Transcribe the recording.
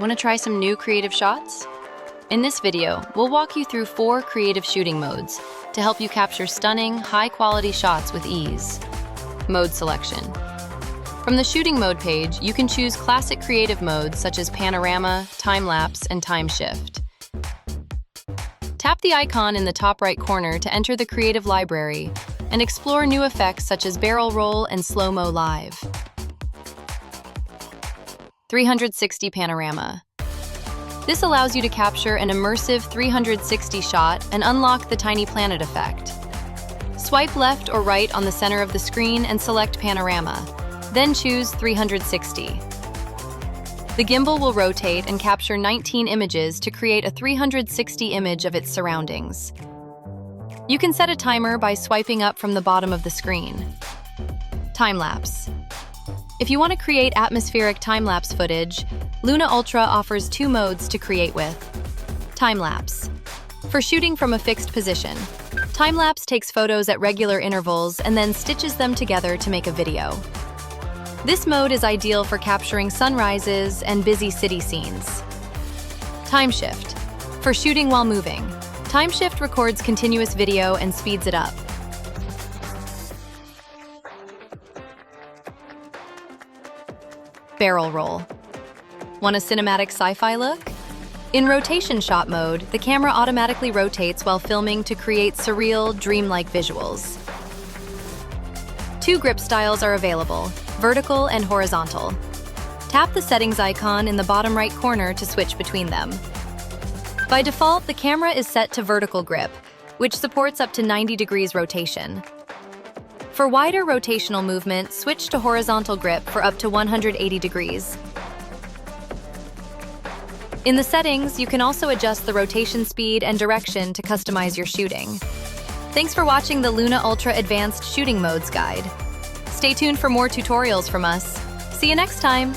Want to try some new creative shots? In this video, we'll walk you through 4 creative shooting modes to help you capture stunning, high-quality shots with ease. Mode selection. From the shooting mode page, you can choose classic creative modes such as Panorama, Timelapse, and TimeShift. Tap the icon in the top right corner to enter the creative library and explore new effects such as barrel roll and slow-mo live. 360 Panorama. This allows you to capture an immersive 360 shot and unlock the tiny planet effect. Swipe left or right on the center of the screen and select Panorama, then choose 360. The gimbal will rotate and capture 19 images to create a 360 image of its surroundings. You can set a timer by swiping up from the bottom of the screen. Time-lapse. If you want to create atmospheric time-lapse footage, Luna Ultra offers 2 modes to create with. Time-lapse. For shooting from a fixed position, time-lapse takes photos at regular intervals and then stitches them together to make a video. This mode is ideal for capturing sunrises and busy city scenes. TimeShift. For shooting while moving, TimeShift records continuous video and speeds it up. Barrel roll. Want a cinematic sci-fi look? In rotation shot mode, the camera automatically rotates while filming to create surreal, dreamlike visuals. 2 grip styles are available, vertical and horizontal. Tap the settings icon in the bottom right corner to switch between them. By default, the camera is set to vertical grip, which supports up to 90 degrees rotation. For wider rotational movement, switch to horizontal grip for up to 180 degrees. In the settings, you can also adjust the rotation speed and direction to customize your shooting. Thanks for watching the Luna Ultra Advanced Shooting Modes guide. Stay tuned for more tutorials from us. See you next time!